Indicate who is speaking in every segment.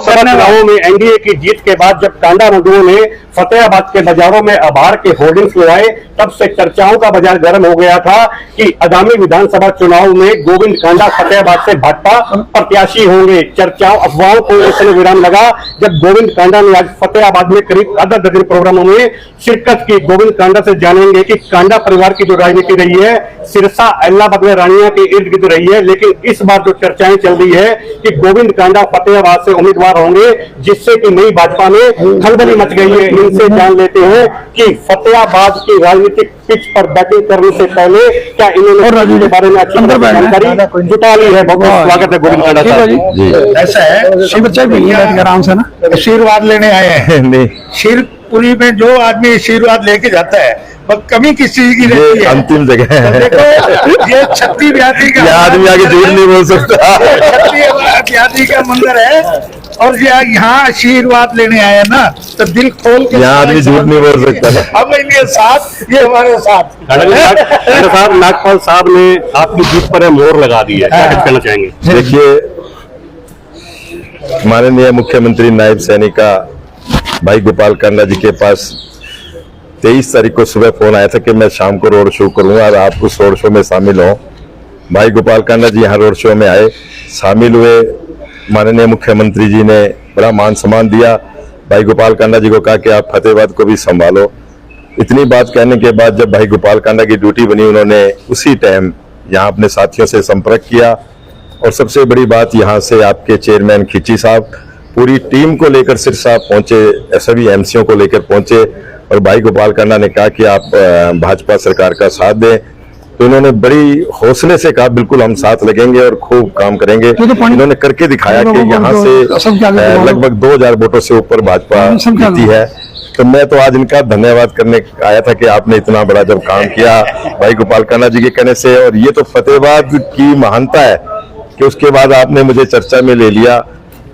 Speaker 1: लोकसभा चुनावों में एनडीए की जीत के बाद जब कांडा मजदूरों ने फतेहाबाद के बाजारों में आभार के होर्डिंग्स लगाए, तब से चर्चाओं का बाजार गर्म हो गया था कि आगामी विधानसभा चुनाव में गोविंद कांडा फतेहाबाद से भाजपा प्रत्याशी होंगे। चर्चाओं अफवाहों को उस समय विराम लगा जब गोविंद कांडा ने आज फतेहाबाद में करीब आधा दर्जन प्रोग्रामों में शिरकत की। गोविंद कांडा से जानेंगे कि कांडा परिवार की जो राजनीति रही है सिरसा इलाहाबाद में रानिया के इर्द गिर्द रही है, लेकिन इस बार जो चर्चाएं चल रही है कि गोविंद कांडा फतेहाबाद से उम्मीदवार होंगे, जिससे कि नई भाजपा में खलबली मच गई है। इनसे जान लेते हैं कि फतेहाबाद की राजनीतिक पिच पर बैटिंग करने से पहले क्या इन्होंने राजनीति के बारे में अच्छी जानकारी जुटा ली है। बहुत बहुत स्वागत है गोविंद कांडा साहब।
Speaker 2: ऐसा है
Speaker 3: आराम से ना
Speaker 2: आशीर्वाद लेने आए हैं। शिरपुरी में जो आदमी आशीर्वाद लेके जाता है और कमी किस चीज की रहती है?
Speaker 3: अंतिम जगह है।
Speaker 2: देखो ये छत्ती ब्याती का
Speaker 3: आदमी आगे झूठ नहीं बोल सकता।
Speaker 2: छत्ती ब्याती का मंदिर है और यहाँ आशीर्वाद लेने आए ना तो दिल खोल के
Speaker 3: यहाँ आदमी झूठ नहीं बोल सकता।
Speaker 2: हम इनके साथ, ये हमारे साथ।
Speaker 1: साहब नागपाल साहब ने आपकी जीत पर मोहर लगा दी है, क्या कहना चाहेंगे?
Speaker 3: देखिए, माननीय मुख्यमंत्री नायब सैनिका भाई गोपाल कांडा जी के पास 23 तारीख को सुबह फोन आया था कि मैं शाम को रोड शो करूंगा और आप उस रोड शो में शामिल हो। भाई गोपाल कांडा जी यहाँ रोड शो में आए, शामिल हुए। माननीय मुख्यमंत्री जी ने बड़ा मान सम्मान दिया। भाई गोपाल कांडा जी को कहा कि आप फतेहाबाद को भी संभालो। इतनी बात कहने के बाद जब भाई गोपाल कांडा की ड्यूटी बनी, उन्होंने उसी टाइम यहाँ अपने साथियों से संपर्क किया और सबसे बड़ी बात यहाँ से आपके चेयरमैन खिची साहब पूरी टीम को लेकर सिरसा पहुंचे, सभी एमसीओ को लेकर पहुंचे और भाई गोपाल कांडा ने कहा कि आप भाजपा सरकार का साथ दें। तो इन्होंने बड़ी हौसले से कहा बिल्कुल हम साथ लगेंगे और खूब काम करेंगे। इन्होंने करके दिखाया कि यहाँ से लगभग 2000 वोटों से ऊपर भाजपा जीती है। तो मैं तो आज इनका धन्यवाद करने आया था कि आपने इतना बड़ा जब काम किया भाई गोपाल कांडा जी के कहने से। और ये तो फतेहाबाद की महानता है कि उसके बाद आपने मुझे चर्चा में ले लिया,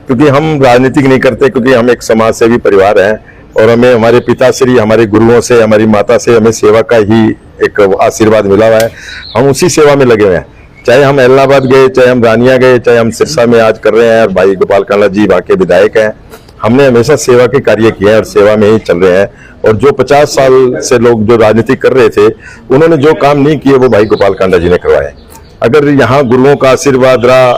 Speaker 3: क्योंकि हम राजनीतिक नहीं करते, क्योंकि हम एक समाज सेवी परिवार हैं और हमें हमारे पिताश्री, हमारे गुरुओं से, हमारी माता से हमें सेवा का ही एक आशीर्वाद मिला हुआ है। हम उसी सेवा में लगे हुए हैं, चाहे हम इलाहाबाद गए, चाहे हम रानिया गए, चाहे हम सिरसा में आज कर रहे हैं। और भाई गोपाल कांडा जी वहाँ के विधायक हैं। हमने हमेशा सेवा के कार्य किए हैं और सेवा में ही चल रहे हैं। और जो 50 साल से लोग जो राजनीति कर रहे थे, उन्होंने जो काम नहीं किए वो भाई गोपाल कांडा जी ने करवाए। अगर यहाँ गुरुओं का आशीर्वाद रहा,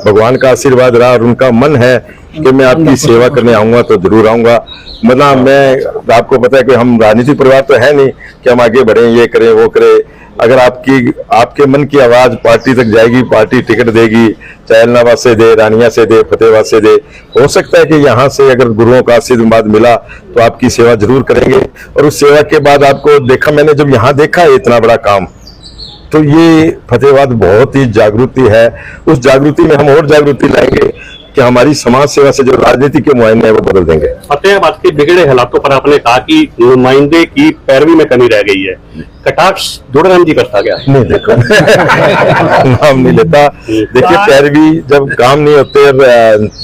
Speaker 3: भगवान का आशीर्वाद रहा और उनका मन है कि मैं आपकी सेवा करने आऊंगा तो जरूर आऊंगा। मतलब मैं, आपको पता है कि हम राजनीतिक परिवार तो है नहीं कि हम आगे बढ़े, ये करें वो करें। अगर आपके मन की आवाज पार्टी तक जाएगी, पार्टी टिकट देगी, चाहे इलाहाबाद से दे, रानिया से दे, फतेहाबाद से दे। हो सकता है कि यहाँ से अगर गुरुओं का आशीर्वाद मिला तो आपकी सेवा जरूर करेंगे। और उस सेवा के बाद आपको देखा, मैंने जब यहाँ देखा इतना बड़ा काम, तो ये फतेहाबाद बहुत ही जागृति है। उस जागृति में हम और जागृति लाएंगे कि हमारी समाज सेवा से जो राजनीति के मुआयने हैं वो बदल देंगे।
Speaker 1: फतेहाबाद के बिगड़े हालातों पर आपने कहा कि नुमाइंदे की पैरवी में कमी रह गई है, कटाक्ष दुर्राम जी करता गया
Speaker 3: नहीं, देखो नाम नहीं लेता। देखिए, पैरवी जब काम नहीं होते,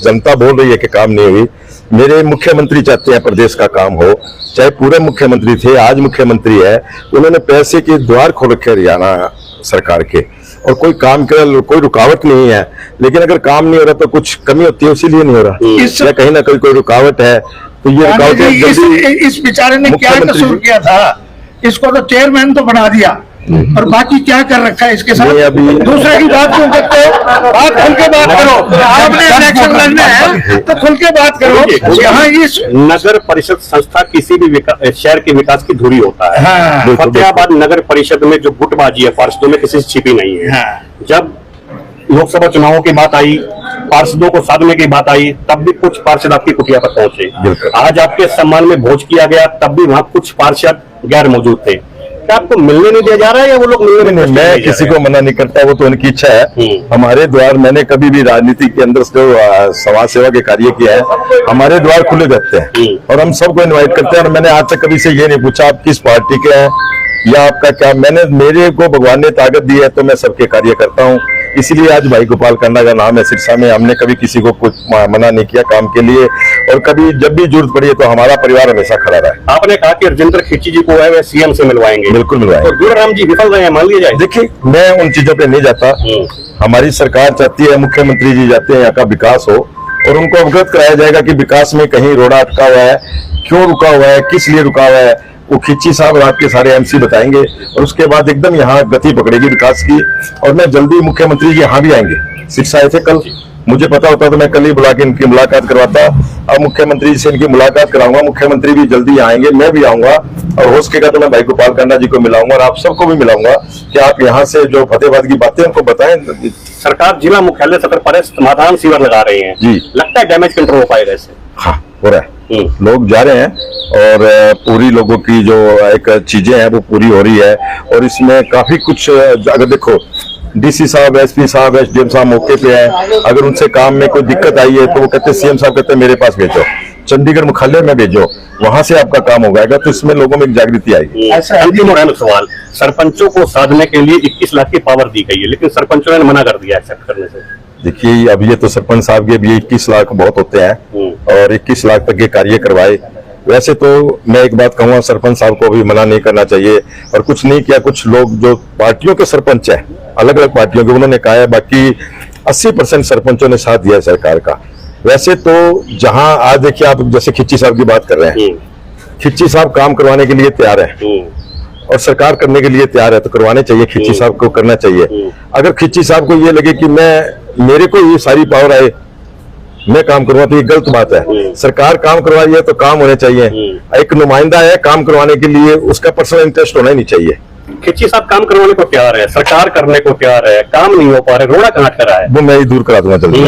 Speaker 3: जनता बोल रही है कि काम नहीं हुई। मेरे मुख्यमंत्री चाहते हैं प्रदेश का काम हो, चाहे पूरे मुख्यमंत्री थे, आज मुख्यमंत्री है, उन्होंने पैसे के द्वार खोल रखे हरियाणा सरकार के और कोई काम कर, कोई रुकावट नहीं है। लेकिन अगर काम नहीं हो रहा तो कुछ कमी होती है, इसीलिए नहीं हो रहा, या कहीं ना कहीं कोई रुकावट है। तो ये रुकावट
Speaker 2: इस बेचारे ने क्या कसूर किया था? इसको तो चेयरमैन तो बना दिया और बाकी क्या कर रखा है इसके साथ? दूसरे की बात क्यों करते हो? आप खुल के बात करो। आपने इलेक्शन लड़ना है तो खुल के बात करो। यहाँ इस
Speaker 1: नगर परिषद संस्था किसी भी शहर के विकास की धुरी होता है।
Speaker 2: हाँ,
Speaker 1: फतेहाबाद नगर परिषद में जो गुटबाजी है पार्षदों में किसी से छिपी नहीं है।
Speaker 2: हाँ।
Speaker 1: जब लोकसभा चुनावों की बात आई, पार्षदों को साधने की बात आई, तब भी कुछ पार्षद आपकी कुटिया पर पहुंचे। आज आपके सम्मान में भोज किया गया, तब भी वहां कुछ पार्षद गैर मौजूद थे। क्या आपको मिलने नहीं दिया जा रहा है या वो लोग मिलने में?
Speaker 3: मैं किसी को मना नहीं करता, वो तो उनकी इच्छा है। हमारे द्वार, मैंने कभी भी राजनीति के अंदर जो समाज सेवा के कार्य किया है, हमारे द्वार खुले रहते हैं और हम सबको इनवाइट करते हैं। और मैंने आज तक कभी से ये नहीं पूछा आप किस पार्टी के हैं या आपका क्या। मेरे को भगवान ने ताकत दी है तो मैं सबके कार्य करता हूँ। इसीलिए आज भाई गोपाल कांडा का नाम है सिरसा में। हमने कभी किसी को कुछ मना नहीं किया काम के लिए, और कभी जब भी जरूरत पड़ी है तो हमारा परिवार हमेशा खड़ा रहा है।
Speaker 1: आपने कहा कि राजेंद्र खिची जी को है वे सीएम से मिलवाएंगे।
Speaker 3: बिल्कुल मिलवाएंगे।
Speaker 1: तो दुर्राम जी विफल रहे हैं, मान लिया जाए।
Speaker 3: देखिए, मैं उन चीजों पे नहीं जाता। हमारी सरकार चाहती है, मुख्यमंत्री जी चाहते हैं यहाँ का विकास हो और उनको अवगत कराया जाएगा कि विकास में कहीं रोड़ा अटका हुआ है, क्यों रुका हुआ है, किस लिए रुका हुआ है। वो खिच्ची साहब रात के सारे एमसी बताएंगे और उसके बाद एकदम यहाँ गति पकड़ेगी विकास की। और मैं जल्दी मुख्यमंत्री जी यहाँ भी आएंगे, शिक्षा आए थे कल, मुझे पता होता तो मैं कल ही बुला के इनकी मुलाकात करवाता। अब मुख्यमंत्री जी से इनकी मुलाकात कराऊंगा, मुख्यमंत्री भी जल्दी आएंगे, मैं भी आऊंगा और हो सकेगा तो मैं भाई गोपाल कांडा जी को मिलाऊंगा और आप सबको भी मिलाऊंगा कि आप यहाँ से जो फतेहाबाद की बातें उनको बताएं।
Speaker 1: सरकार जिला मुख्यालय सतर पर समाधान शिविर लगा रही है
Speaker 3: जी,
Speaker 1: लगता है डैमेज कंट्रोल हो पाएगा इससे?
Speaker 3: हाँ हो रहा है, लोग जा रहे हैं और पूरी लोगों की जो एक चीजें हैं वो पूरी हो रही है। और इसमें काफी कुछ अगर देखो डीसी साहब, एसपी साहब, एसडीएम साहब मौके पे हैं, अगर उनसे काम में कोई दिक्कत आई है तो वो कहते हैं सीएम साहब कहते हैं मेरे पास भेजो, चंडीगढ़ मुख्यालय में भेजो, वहां से आपका काम हो जाएगा। तो इसमें लोगों में एक जागृति आएगी।
Speaker 1: अंतिम और अहम सवाल, सरपंचों को साधने के लिए 21 लाख की पावर दी गई है लेकिन सरपंचों ने मना कर दिया एक्सेप्ट करने से।
Speaker 3: देखिए अब ये तो सरपंच साहब के भी 21 लाख बहुत होते हैं और 21 लाख तक के कार्य करवाए। वैसे तो मैं एक बात कहूंगा, सरपंच साहब को भी मना नहीं करना चाहिए और कुछ नहीं किया। कुछ लोग जो पार्टियों के सरपंच हैं, अलग अलग पार्टियों के, उन्होंने कहा है, बाकी 80% सरपंचों ने साथ दिया है सरकार का। वैसे तो जहां आज देखिए आप जैसे खिच्ची साहब की बात कर रहे हैं, खिच्ची साहब काम करवाने के लिए तैयार है और सरकार करने के लिए तैयार है, तो करवाने चाहिए, खिच्ची साहब को करना चाहिए। अगर खिच्ची साहब को ये लगे कि मेरे को ये सारी पावर आए, मैं काम करूंगा, तो ये गलत बात है। सरकार काम करवा रही है तो काम होने चाहिए। एक नुमाइंदा है काम करवाने के लिए, उसका पर्सनल इंटरेस्ट होना ही नहीं चाहिए।
Speaker 1: खिच्ची साहब काम करवाने को तैयार है, सरकार करने को तैयार है, काम नहीं हो पा रहे, रोड़ा कहाँ कर रहा है,
Speaker 3: वो मैं ही दूर करा दूंगा जल्दी।